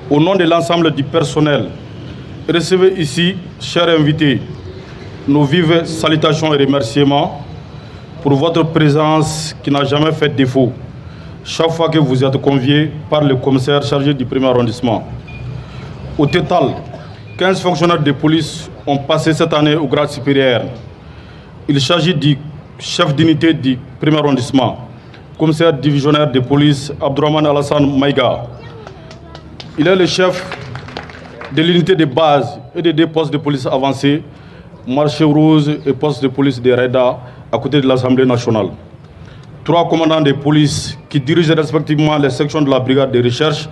Au nom de l'ensemble du personnel, recevez ici, chers invités, nos vives salutations et remerciements pour votre présence qui n'a jamais fait défaut chaque fois que vous êtes conviés par le commissaire chargé du premier arrondissement. Au total, 15 fonctionnaires de police ont passé cette année au grade supérieur. Il s'agit du chef d'unité du premier arrondissement, commissaire divisionnaire de police Abdourahmane Alassane Maïga. Il est le chef de l'unité de base et des deux postes de police avancés, Marché Rose et poste de police de Reda, à côté de l'Assemblée nationale. 3 commandants de police qui dirigent respectivement les sections de la brigade de recherche,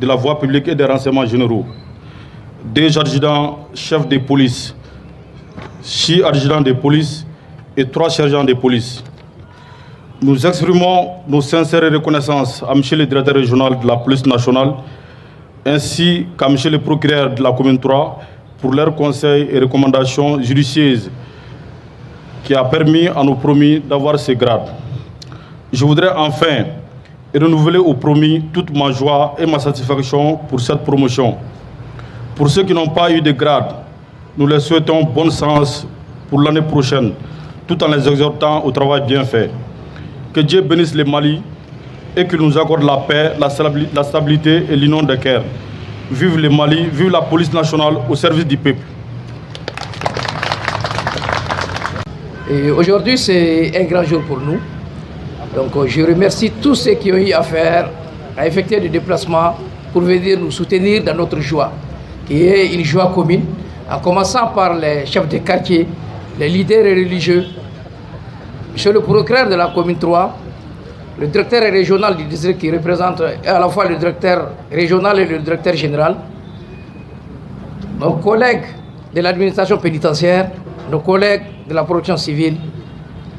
de la voie publique et des renseignements généraux. 2 adjudants chefs de police, 6 adjudants de police et 3 sergents de police. Nous exprimons nos sincères reconnaissances à M. le directeur régional de la police nationale ainsi qu'à M. le procureur de la commune 3 pour leurs conseils et recommandations judicieuses qui a permis à nos promis d'avoir ces grades. Je voudrais enfin renouveler au promis toute ma joie et ma satisfaction pour cette promotion. Pour ceux qui n'ont pas eu de grade, nous les souhaitons bon sens pour l'année prochaine, tout en les exhortant au travail bien fait. Que Dieu bénisse le Mali et qu'il nous accorde la paix, la stabilité et l'union des cœurs. Vive le Mali, vive la police nationale au service du peuple. Aujourd'hui, c'est un grand jour pour nous. Donc, je remercie tous ceux qui ont eu affaire à effectuer des déplacements pour venir nous soutenir dans notre joie, qui est une joie commune, en commençant par les chefs de quartier, les leaders religieux, monsieur le procureur de la commune 3, le directeur régional du district qui représente à la fois le directeur régional et le directeur général, nos collègues de l'administration pénitentiaire, nos collègues de la protection civile,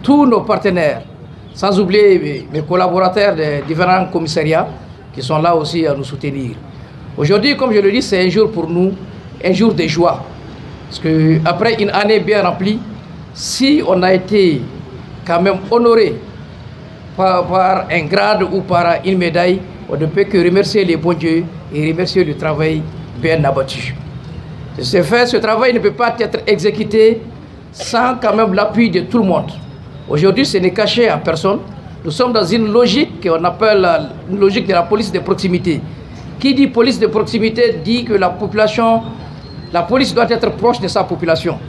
tous nos partenaires, sans oublier mes collaborateurs des différents commissariats qui sont là aussi à nous soutenir. Aujourd'hui, comme je le dis, c'est un jour pour nous, un jour de joie. Parce qu'après une année bien remplie, si on a été quand même honoré par un grade ou par une médaille, on ne peut que remercier les bons dieux et remercier le travail bien abattu. De ce fait, ce travail ne peut pas être exécuté sans quand même l'appui de tout le monde. Aujourd'hui, ce n'est caché à personne. Nous sommes dans une logique qu'on appelle une logique de la police de proximité. Qui dit police de proximité dit que la police doit être proche de sa population.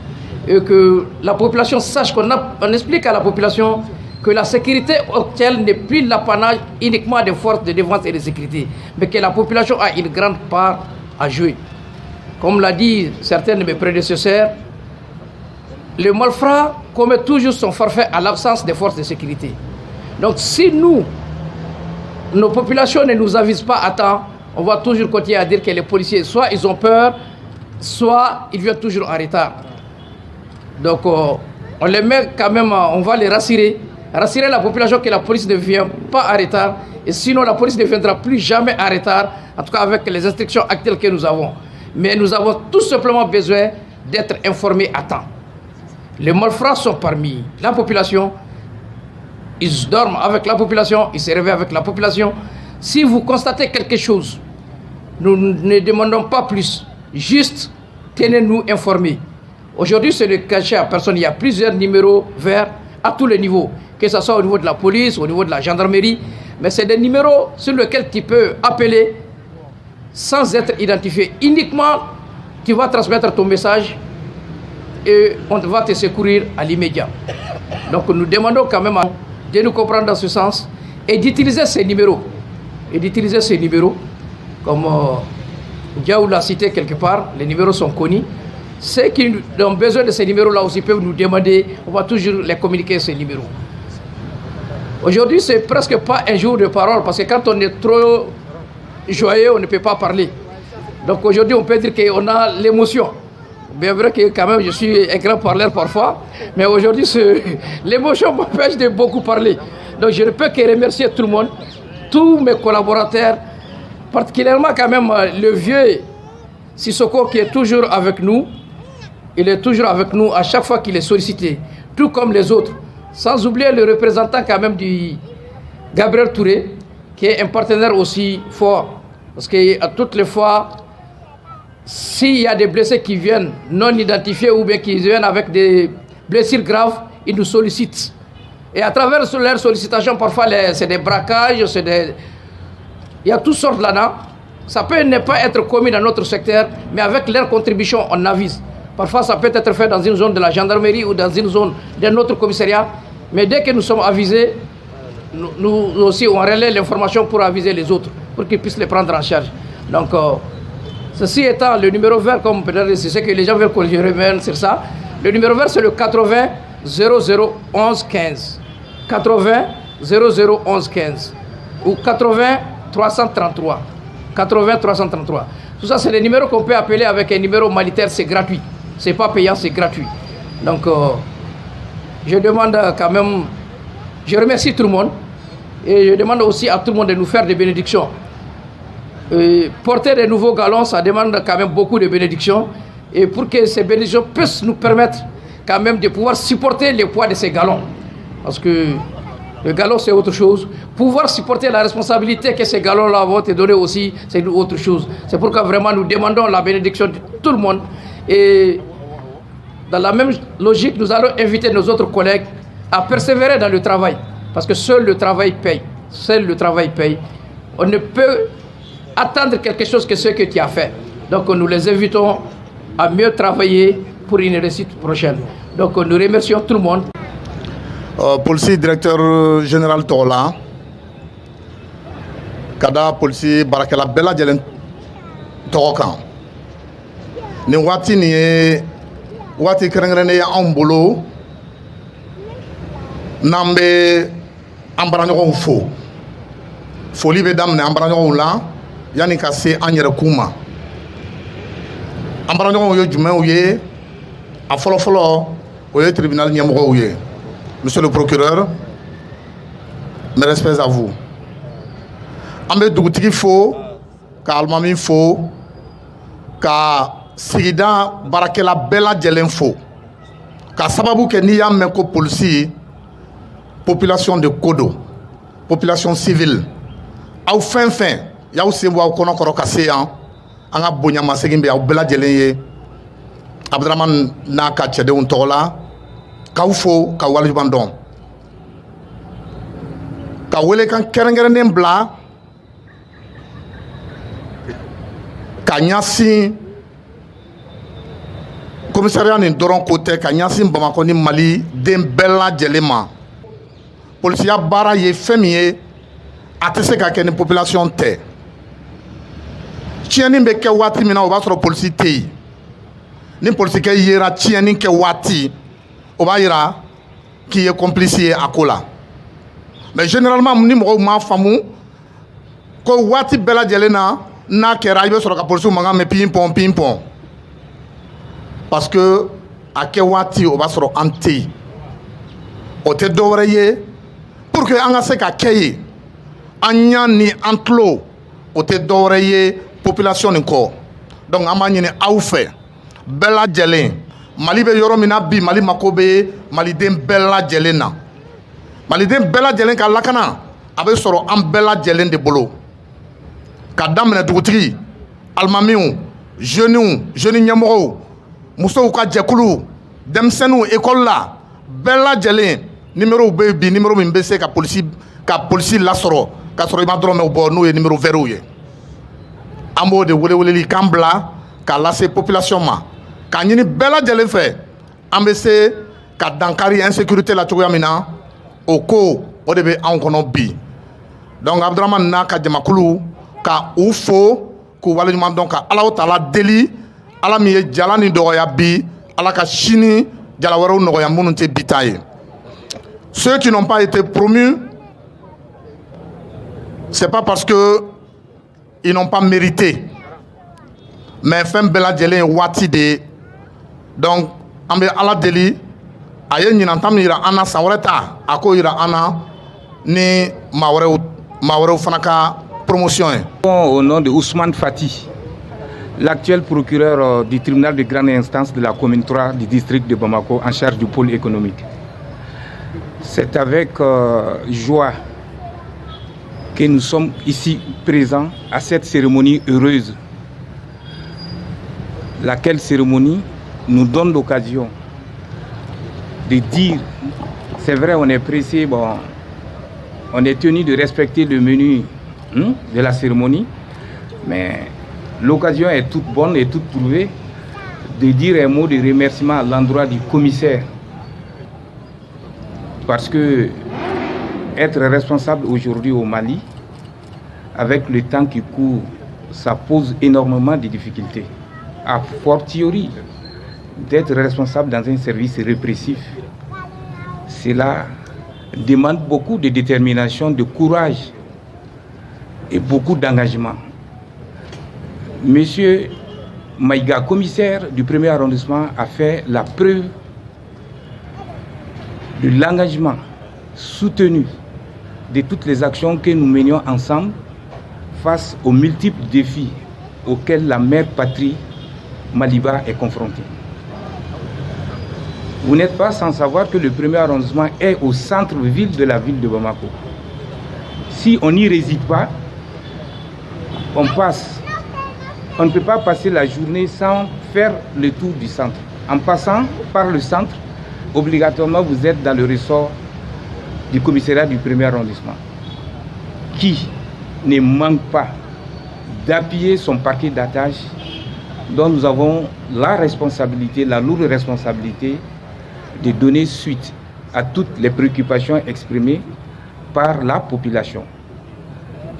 Et que la population sache qu'on explique à la population que la sécurité actuelle n'est plus l'apanage uniquement des forces de défense et de sécurité, mais que la population a une grande part à jouer. Comme l'a dit certains de mes prédécesseurs, le malfrat commet toujours son forfait à l'absence des forces de sécurité. Donc si nos populations ne nous avisent pas à temps, on va toujours continuer à dire que les policiers, soit ils ont peur, soit ils viennent toujours en retard. Donc on les met quand même, on va les rassurer la population que la police ne vient pas en retard, et sinon la police ne viendra plus jamais en retard, en tout cas avec les instructions actuelles que nous avons. Mais nous avons tout simplement besoin d'être informés à temps. Les malfrats sont parmi la population, ils dorment avec la population, ils se réveillent avec la population. Si vous constatez quelque chose, nous ne demandons pas plus, juste tenez-nous informés. Aujourd'hui, ce n'est caché à personne, il y a plusieurs numéros verts à tous les niveaux, que ce soit au niveau de la police, au niveau de la gendarmerie, mais c'est des numéros sur lesquels tu peux appeler sans être identifié. Uniquement, tu vas transmettre ton message et on va te secourir à l'immédiat. Donc nous demandons quand même de nous comprendre dans ce sens et d'utiliser ces numéros. Comme Diaou l'a cité quelque part, les numéros sont connus. Ceux qui ont besoin de ces numéros-là aussi peuvent nous demander, on va toujours les communiquer ces numéros. Aujourd'hui, c'est presque pas un jour de parole, parce que quand on est trop joyeux, on ne peut pas parler. Donc aujourd'hui, on peut dire qu'on a l'émotion. Bien vrai que quand même, je suis un grand parleur parfois, mais aujourd'hui, l'émotion m'empêche de beaucoup parler. Donc je ne peux que remercier tout le monde, tous mes collaborateurs, particulièrement quand même le vieux Sissoko qui est toujours avec nous. Il est toujours avec nous à chaque fois qu'il est sollicité, tout comme les autres. Sans oublier le représentant quand même du Gabriel Touré, qui est un partenaire aussi fort. Parce que à toutes les fois, s'il y a des blessés qui viennent non identifiés ou bien qui viennent avec des blessures graves, ils nous sollicitent. Et à travers leurs sollicitations, parfois c'est des braquages, il y a toutes sortes là-dedans. Ça peut ne pas être commis dans notre secteur, mais avec leur contribution, on avise. Parfois, ça peut être fait dans une zone de la gendarmerie ou dans une zone d'un autre commissariat. Mais dès que nous sommes avisés, nous aussi, on relaie l'information pour aviser les autres, pour qu'ils puissent les prendre en charge. Donc, ceci étant le numéro vert, comme peut-être c'est ce que les gens veulent que je revienne sur ça. Le numéro vert, c'est le 80 00 11 15. 80 00 11 15. Ou 80 333. 80 333. Tout ça, c'est des numéros qu'on peut appeler avec un numéro humanitaire, c'est gratuit. C'est pas payant, c'est gratuit. Donc, je demande quand même, je remercie tout le monde et je demande aussi à tout le monde de nous faire des bénédictions. Porter des nouveaux galons, ça demande quand même beaucoup de bénédictions. Et pour que ces bénédictions puissent nous permettre quand même de pouvoir supporter le poids de ces galons. Parce que le galon, c'est autre chose. Pouvoir supporter la responsabilité que ces galons-là vont te donner aussi, c'est autre chose. C'est pourquoi vraiment nous demandons la bénédiction de tout le monde. Et dans la même logique, nous allons inviter nos autres collègues à persévérer dans le travail. Parce que seul le travail paye. Seul le travail paye. On ne peut attendre quelque chose que ce que tu as fait. Donc nous les invitons à mieux travailler pour une réussite prochaine. Donc nous remercions tout le monde. Policier directeur général Tola, kada policier barakela bela jelen tokan. Ni wati ni wati krengrene ya ambolo nambe ambaranyo fo. Foli be damne ambaranyo la yani ka se anyere kuma. Ambaranyo yo jumen oye a folo folo oye tribunal nyamgo oye. Monsieur le procureur, mes respects à vous. Ambe dugutigi fo, ka almami fo, ka sigida barakela bela jelen fo. Ka sababu ke ni ya meko polisi, population de Kodo, population civile. Au fin, ya ou sewa ou kono koro kase an, anga bonya masegimbe au bela jelen ye. Abdraman na ka chede un tola. Kaufo ka wali bandon ka wele kan kerengeren bla ka nyasi commissariat ni doron côté ka nyasi Bamako ni Mali den bella jelema policia bara ye femier atese ka ken population te tieni be ke wati mina o ba soro police tei ni police ke yera tieni ke wati Obaïra qui est complice à Kola. Mais généralement, nous avons fait que Wati Bela Djelena n'a qu'à arriver sur la police mais ping-pong. Parce que à Kewati, on va se rendre au te d'oreiller pour que on a ce qu'à Keye, Anya ni Antlo, au te d'oreiller population encore. Donc, on a une aufe Bela Djelena. Mali be yoro mina bi Mali makobe Mali den bella jelena Mali den bella jelen ka lakana abe soro am bella jelen de bolo ka damne dugutigi almamiu jeune nyamoro muso ka jekulu demsenu école la bella jelen numéro be bi numéro min be se ka police la soro ka soro ma drome bo no e numéro vero ye ambo de wele kambla ka lasse population ma quand nous bella jelen fait ambese ka dankari insécurité la cogoya mina o ko o de be an kono bi donc Abdraman na ka jamakulu ka ufo ko wala nyuma donc ala o tala deli ala mi jalani doya bi ala ka chini jalawaro noya mununte bitaye ceux qui n'ont pas été promus c'est pas parce que ils n'ont pas mérité mais fem bella jelen wati de donc ambe ala deli aye nyina tam ira ana sawreta ako ira ana ni mawrew fanaka promotion. Au nom de Ousmane Fati, l'actuel procureur du tribunal de grande instance de la commune 3 du district de Bamako en charge du pôle économique. C'est avec joie que nous sommes ici présents à cette cérémonie heureuse, laquelle cérémonie nous donne l'occasion de dire, c'est vrai, on est pressé, bon, on est tenu de respecter le menu de la cérémonie, mais l'occasion est toute bonne et toute trouvée de dire un mot de remerciement à l'endroit du commissaire, parce que être responsable aujourd'hui au Mali, avec le temps qui court, ça pose énormément de difficultés. A fortiori, d'être responsable dans un service répressif, cela demande beaucoup de détermination, de courage et beaucoup d'engagement. Monsieur Maïga, commissaire du 1er arrondissement, a fait la preuve de l'engagement soutenu de toutes les actions que nous menions ensemble face aux multiples défis auxquels la mère patrie Maliba est confrontée. Vous n'êtes pas sans savoir que le 1er arrondissement est au centre-ville de la ville de Bamako. Si on n'y réside pas, on ne peut pas passer la journée sans faire le tour du centre. En passant par le centre, obligatoirement vous êtes dans le ressort du commissariat du 1er arrondissement, qui ne manque pas d'appuyer son parquet d'attache dont nous avons la responsabilité, la lourde responsabilité de donner suite à toutes les préoccupations exprimées par la population.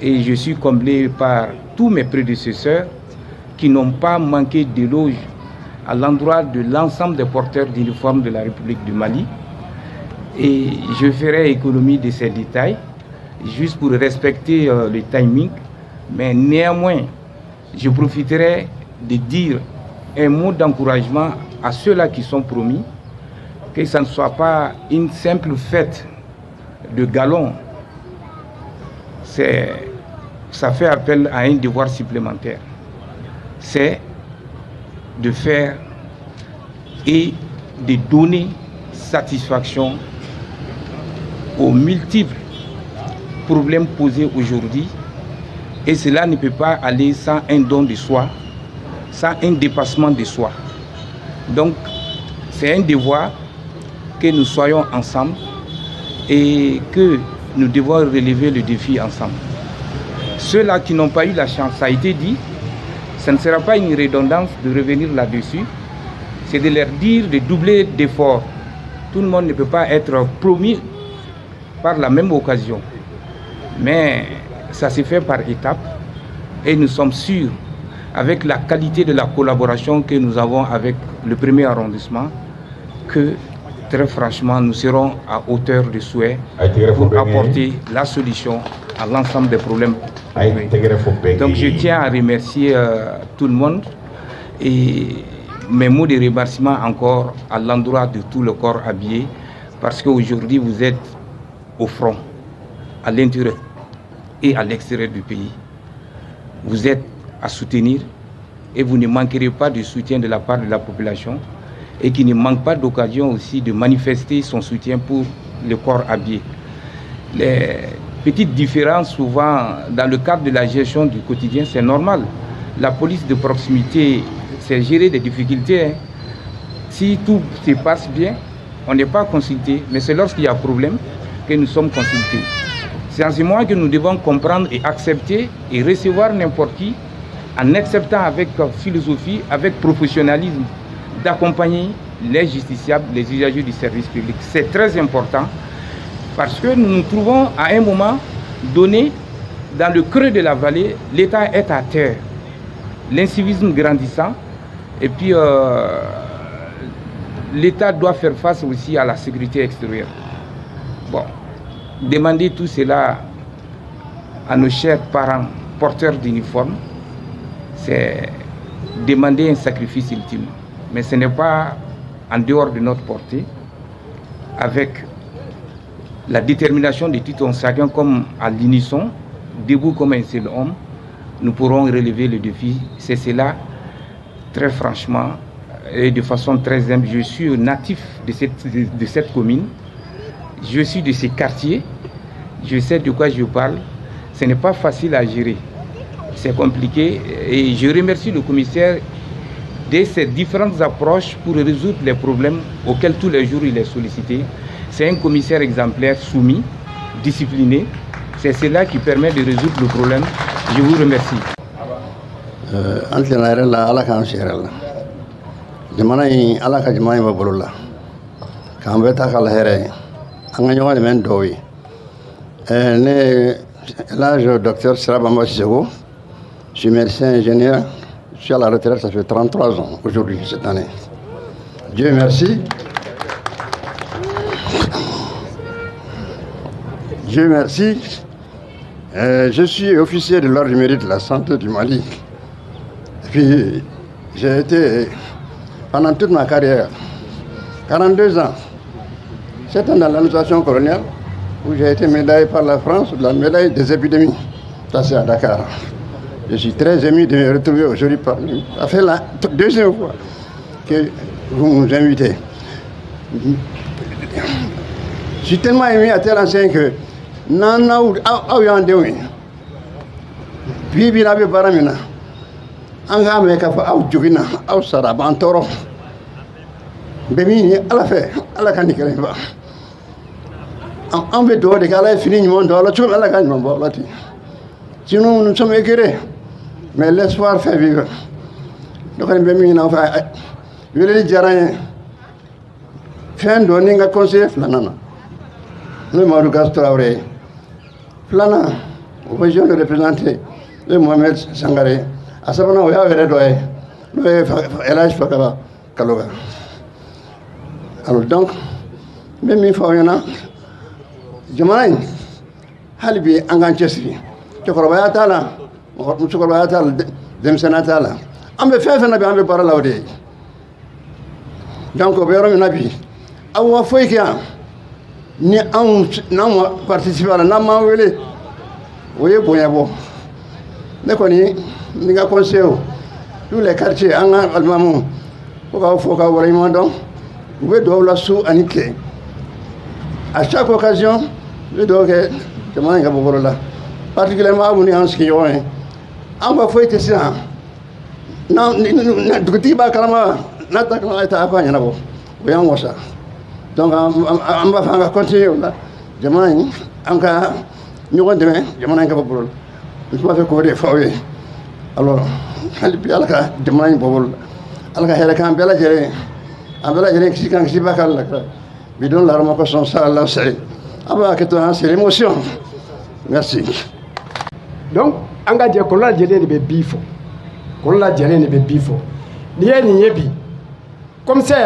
Et je suis comblé par tous mes prédécesseurs qui n'ont pas manqué d'éloges à l'endroit de l'ensemble des porteurs d'uniformes de la République du Mali. Et je ferai économie de ces détails, juste pour respecter le timing, mais néanmoins, je profiterai de dire un mot d'encouragement à ceux-là qui sont promis, que ça ne soit pas une simple fête de galon. Ça fait appel à un devoir supplémentaire. C'est de faire et de donner satisfaction aux multiples problèmes posés aujourd'hui. Et cela ne peut pas aller sans un don de soi, sans un dépassement de soi. Donc, c'est un devoir que nous soyons ensemble et que nous devons relever le défi ensemble. Ceux-là qui n'ont pas eu la chance, ça a été dit, ce ne sera pas une redondance de revenir là-dessus, c'est de leur dire de doubler d'efforts. Tout le monde ne peut pas être promis par la même occasion, mais ça se fait par étapes et nous sommes sûrs, avec la qualité de la collaboration que nous avons avec le 1er arrondissement, que très franchement nous serons à hauteur de souhait pour apporter la solution à l'ensemble des problèmes. Donc je tiens à remercier tout le monde et mes mots de remerciement encore à l'endroit de tout le corps habillé, parce qu'aujourd'hui vous êtes au front, à l'intérieur et à l'extérieur du pays. Vous êtes à soutenir et vous ne manquerez pas de soutien de la part de la population et qui ne manque pas d'occasion aussi de manifester son soutien pour le corps habillé. Les petites différences souvent dans le cadre de la gestion du quotidien, c'est normal. La police de proximité, c'est gérer des difficultés. Hein. Si tout se passe bien, on n'est pas consulté, mais c'est lorsqu'il y a problème que nous sommes consultés. C'est en ce moment que nous devons comprendre et accepter et recevoir n'importe qui en acceptant avec philosophie, avec professionnalisme, d'accompagner les justiciables, les usagers du service public. C'est très important parce que nous nous trouvons à un moment donné dans le creux de la vallée, l'État est à terre, l'incivisme grandissant et puis l'État doit faire face aussi à la sécurité extérieure. Bon, demander tout cela à nos chers parents porteurs d'uniformes, c'est demander un sacrifice ultime. Mais ce n'est pas en dehors de notre portée, avec la détermination de tout un chacun comme à l'unisson, debout comme un seul homme, nous pourrons relever le défi. C'est cela, très franchement, et de façon très simple. Je suis natif de cette commune, je suis de ces quartiers, je sais de quoi je parle. Ce n'est pas facile à gérer, c'est compliqué, et je remercie le commissaire de ces différentes approches pour résoudre les problèmes auxquels tous les jours il est sollicité. C'est un commissaire exemplaire, soumis, discipliné. C'est cela qui permet de résoudre le problème. Je vous remercie. Là, je suis docteur Sirabamba Sissoko. Je suis médecin ingénieur. Je suis à la retraite, ça fait 33 ans aujourd'hui, cette année. Dieu merci. Dieu merci. Je suis officier de l'ordre du mérite de la santé du Mali. Et puis, j'ai été, pendant toute ma carrière, 42 ans, 7 ans dans l'administration coloniale, où j'ai été médaillé par la France de la médaille des épidémies. Ça, c'est à Dakar. Je suis très ému de me retrouver aujourd'hui parmi vous. Ça fait la deuxième fois que vous nous invitez. Je suis tellement ému à tel enseigne que Nana ou Aouyandéoui, Bibi Nabi Baramina, Angame Kafa Aou Djugina, Aou Sarab, Antoro, Bémini, à la fait, à la Kanikariba. On veut dehors des gars, fini, on doit la tuer à la Kanimba. Sinon, nous sommes écœurés. Mais l'espoir fait vivre. Donc, on veut m'y envoyer. Je vais dire rien. Fin donner un conseil, Flanana. Le Maroukas Traoré. Flana, opposition de représenter le Mohamed Sangaré. À ce moment-là, il y avait redoué. Le Elage Fakaba Kaloga. Alors, donc, même il faut y en a. Jamaïn, Halibi Anganchesri. Chokorbayatala, Chokorbayatala, Demsenatala. On me fait un peu par là. Donc, au bureau, on a vu. Awa Foikia, ni un participant à la Namawele. Oui, Boyabo. Ne connais, ni a conseil. Tous les quartiers, Anga, Almamou, Foka, Warimandon, vous devez la sous Anike. À chaque occasion, je dois que je m'en vais là. Particulièrement à vous en ce qui est. On va faire ça. Non, du coup, Kalama, n'attaquons pas à Pagnabo. Voyons ça. Donc, on va continuer là. Je m'en vais. Encore, nous allons demain, je m'en vais pour le. Je m'en vais courir fort. Alors, je m'en vais pour le. Alors, il y a un bel agéré. Un bel agéré qui s'est bakal. Bidon la remarque ça là c'est c'est l'émotion. Merci. Donc anga je ko la jele ni be bifo ko la jele ni be bifo ni ye ni yebi comme ça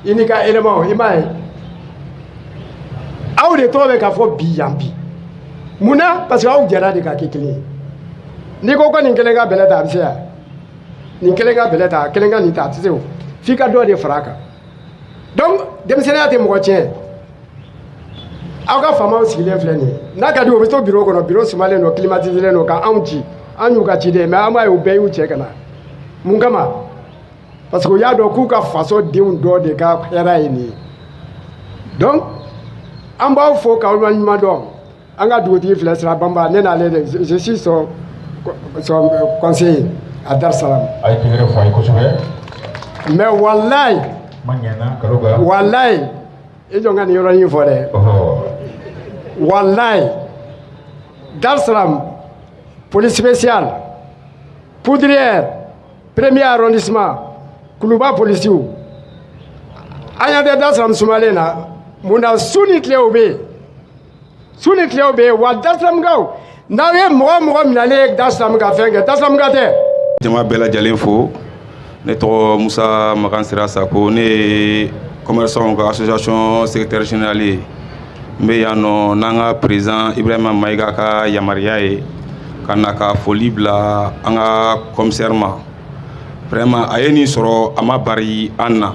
inika élément imai aw de tobe ka fo bi yambi muna parce que aw jara de ka kekele ni ko ni kelenga beleta absia ni kelenga beleta kelenga ni ta tseo fika do de fraka. Donc, démissionnaire est mon tien. Aga fama sigilen filɛ nin ye n'a ka di o bɛ to bureau kɔnɔ bureau sumalen don climatisé don ka anw ci an y'u ka ciden mais an b'a ye u bɛɛ y'u cɛ ka na mun kama parce que u y'a dɔn k'u ka faso denw dɔ de ka hɛrɛ ye nin ye donc an b'aw fo k'aw ɲuman dɔn an ka dugutigi filɛ Sirabamba ne n'ale de je suis son conseiller à Dar Salam. Mais wallahi wallahi i jɔn ka nin yɔrɔ in fɔ dɛ wallahi Dar Salam police spéciale poudrière premier arrondissement Kuluba policiers an y'a tɛ Dar Salam sumalen na mun na su ni tile o bɛ yen wa Dar Salam kaw n'aw ye mɔgɔ minɛlen ye Dar Salam ka fɛn kɛ Dar Salam ka tɛ. Jama bɛɛ lajɛlen fo ne tɔgɔ Musa Makan Sira Sako ne ye commerçant ka association secrétaire général ye n bɛ yan nɔ n'an ka président Ibrahima Mayiga ka yamaruya ye ka na ka foli bila an ka commissaire ma vraiment a ye nin sɔrɔ a ma bari an na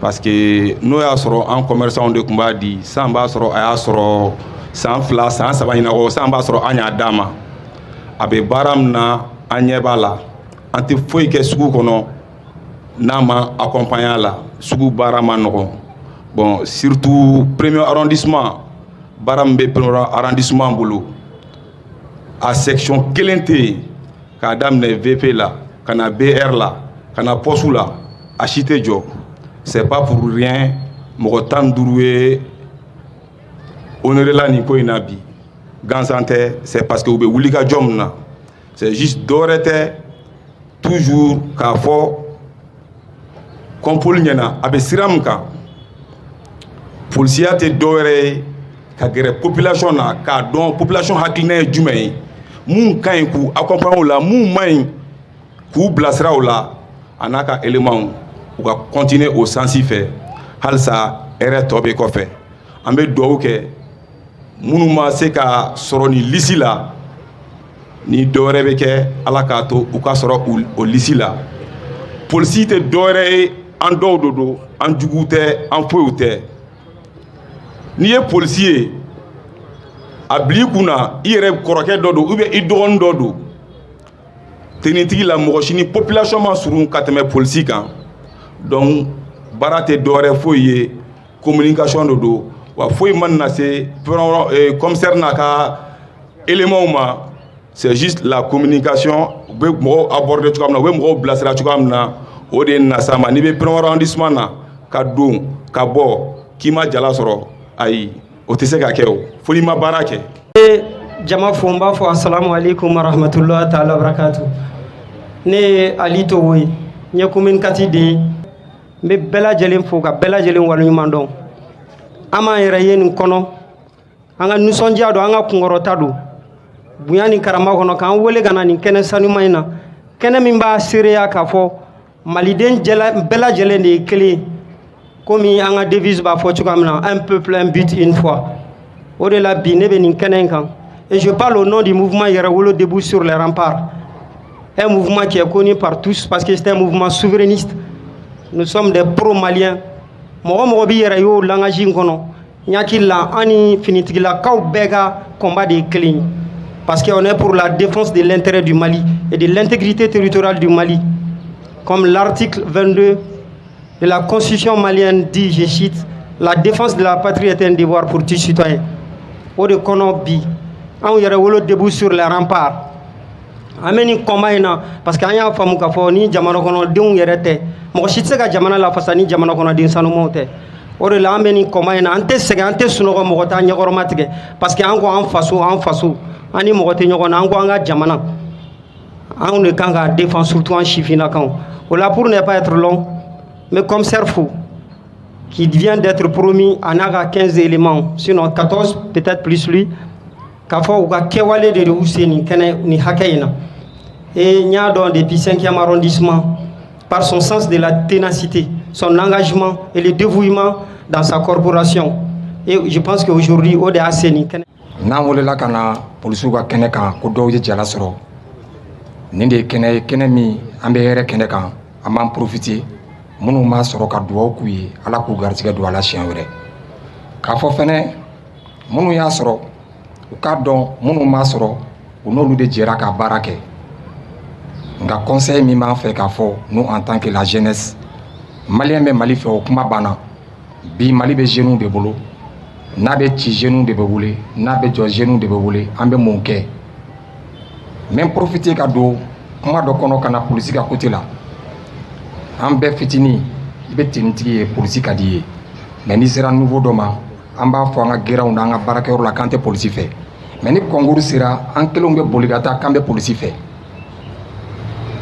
parce que n'o y'a sɔrɔ an commerçant de tun b'a di san b'a sɔrɔ a y'a sɔrɔ san fila san saba ɲina kɔ san b'a sɔrɔ an y'a d'a ma a bɛ baara min na an ɲɛ b'a la an tɛ foyi kɛ sugu kɔnɔ n'a ma accompagner a la sugu baara ma nɔgɔn bon surtout premier arrondissement baara min bɛ premier arrondissement bolo a section kelen tɛ yen k'a daminɛ VP la ka na BR la ka na poste la a si tɛ jɔ c'est pas pour rien mɔgɔ 15 ye honoré la nin ko in na bi gansan tɛ c'est parce que u bɛ wuli ka jɔ min na c'est juste dɔwɛrɛ tɛ toujours k'a fɔ kɔnpoli ɲɛna a bɛ sira min kan polisiya tɛ dɔwɛrɛ ye ka gɛrɛ population na k'a dɔn population hakilina ye jumɛn ye mun ka ɲi k'u accompagner o la mun man ɲi k'u bilasira o la a n'a ka éléments u ka continuer o sansi fɛ halisa hɛrɛ tɔ bɛ kɔfɛ an bɛ dugawu kɛ minnu ma se ka sɔrɔ ni lisi la ni dɔwɛrɛ bɛ kɛ ala k'a to u ka sɔrɔ o lisi la polisi tɛ dɔwɛrɛ ye an dɔw de don an juguw tɛ an foyiw tɛ n'i ye polisi ye a bila i kun na i yɛrɛ kɔrɔkɛ dɔ don ou bien i dɔgɔnin dɔ don tenitigi la mɔgɔ si ni population ma surun ka tɛmɛ polisi kan donc baara tɛ dɔwɛrɛ foyi ye communication de don wa foyi man na se commissaire n'a ka éléments ma c'est juste la communication u bɛ mɔgɔw aborder cogoya min na u bɛ mɔgɔw bilasira cogoya min na o de na sa ma n'i bɛ premier arrondissement na ka don ka bɔ k'i ma jala sɔrɔ ayi o tɛ se ka kɛ o fo n'i ma baara kɛ. jama fo n b'a fɔ assalamu alaikum warahmatullahi ta'ala barakatu ne ye Ali Togo ye n ye communicati de ye n bɛ bɛɛ lajɛlen fo ka bɛɛ lajɛlen waleɲuman dɔn an m'an yɛrɛ ye nin kɔnɔ an ka nisɔndiya don an ka kunkɔrɔta don bonya ni karama kɔnɔ k'an wele ka na nin kɛnɛ sanuman in na kɛnɛ min b'a seereya k'a fɔ maliden bɛɛ lajɛlen de ye kelen ye komi an ka devise b'a fɔ cogoya min na un peuple un but une foi o de la bi ne bɛ nin kɛnɛ in kan et je parle au nom du mouvement Yɛrɛwolo debout sur les remparts un mouvement qui est connu par tous parce que c'est un mouvement souverainiste nous sommes des pro-maliens mɔgɔ mɔgɔ b'i yɛrɛ ye o langage in kɔnɔ n hakili la an ni finitigilakaw bɛɛ ka combat de ye kelen ye parce qu'on est pour la défense de l'intérêt du Mali et de l'intégrité territoriale du Mali comme l'article 22 de la constitution malienne dit, je cite, la défense de la patrie est un devoir pour tout citoyen. O de kɔnɔ bi an Yɛrɛwolo debout sur les remparts an bɛ nin combat in na parce que an y'a faamu k'a fɔ ni jamana kɔnɔdenw yɛrɛ tɛ mɔgɔ si tɛ se ka jamana lafasa ni jamana kɔnɔden sanumanw tɛ o de la an bɛ nin combat in na an tɛ sɛgɛn an tɛ sunɔgɔ mɔgɔ t'a ɲɛkɔrɔma tigɛ parce que an ko an faso an ni mɔgɔ tɛ ɲɔgɔn na an ko an ka jamana anw de kan ka défendre surtout an sifinnakaw o la pour ne pas être long mais commissaire Fou qui vient d'être promis en a 15 éléments sinon 14 peut-être plus lui k'a fɔ u ka kɛwale de y'u se nin kɛnɛ nin hakɛ in na et n y'a dɔn depuis 5e arrondissement par son sens de la ténacité son engagement et le dévouement dans sa corporation et je pense qu'aujourd'hui o de y'a se nin kɛnɛ n'an welela ka na polisiw ka kɛnɛ kan ko dɔw ye jala sɔrɔ nin de ye kɛnɛ ye kɛnɛ min an bɛ hɛrɛ kɛnɛ kan an b'an profiter minnu b'a sɔrɔ ka dugawu k'u ye ala k'u garijɛgɛ don a la siɲɛ wɛrɛ k'a fɔ fɛnɛ minnu y'a sɔrɔ u k'a dɔn minnu b'a sɔrɔ u n'olu de jɛra ka baara kɛ nka conseil min b'an fɛ k'a fɔ nous en tant que la jeunesse maliyɛn bɛ mali fɛ o kuma banna bi mali bɛ jeunes de bolo n'a bɛ ci jeunes de bɛ wele n'a bɛ jɔ jeunes de bɛ wele an bɛ mun kɛ n bɛ profiter ka don kuma dɔ kɔnɔ ka na polisi ka côté la an bɛɛ fitinin i bɛ tenitigi ye polisi ka di ye mais n'i sera niveau dɔ ma an b'a fɔ an ka gɛrɛnw n'an ka baarakɛyɔrɔ la k'an tɛ polisi fɛ mais ni concours sera an kelenw bɛ boli ka taa k'an bɛ polisi fɛ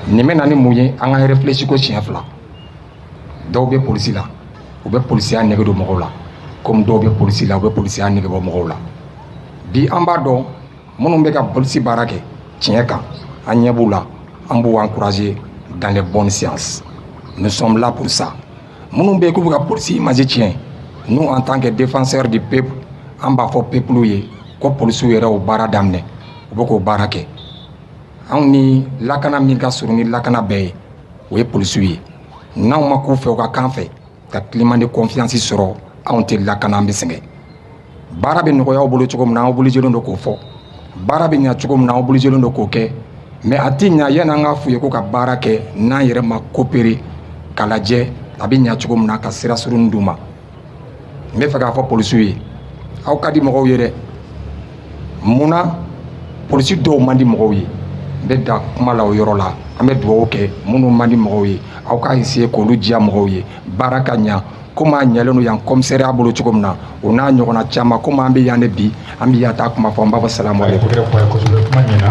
nin bɛ na ni mun ye an ka réfléchir ko siɲɛ fila dɔw bɛ polisi la u bɛ polisiya nɛgɛ don mɔgɔw la comme dɔw bɛ polisi la u bɛ polisiya nɛgɛ bɔ mɔgɔw la bi an b'a dɔn minnu bɛ ka polisi baara kɛ tiɲɛ kan an ɲɛ b'u la an b'u encourager dans les bonnes sciences nous sommes là pour ça minnu bɛ yen k'u bɛ ka polisi image tiɲɛ nous en tant que défenseurs du peuple an b'a fɔ peuple ye ko polisiw yɛrɛ o baara daminɛ u bɛ k'o baara kɛ anw ni lakana min ka surun ni lakana bɛɛ ye o ye polisiw ye n'anw ma k'u fɛ u ka kan fɛ ka climat de confiance sɔrɔ anw tɛ lakana an bɛ sɛgɛn baara bɛ nɔgɔya aw bolo cogo min na aw obligé don k'o fɔ baara bɛ ɲa cogo min na aw obligé don k'o kɛ mais a ti ɲa yanni an k'a f'u ye ko ka baara kɛ n'an yɛrɛ ma coopérer k'a lajɛ a bɛ ɲa cogo min na ka sira surunnin d'u ma n bɛ fɛ k'a fɔ polisiw ye aw ka di mɔgɔw ye dɛ mun na polisi dɔw man di mɔgɔw ye n bɛ da kuma la o yɔrɔ la an bɛ dugawu kɛ minnu man di mɔgɔw ye aw ka essayer k'olu diya mɔgɔw ye baara ka ɲa komi a ɲɛlen don yan commissariat bolo cogo min na o n'a ɲɔgɔnna caman komi an bɛ yan de bi an bɛ yan taa kuma fɔ n b'a fɔ salamu aleykum.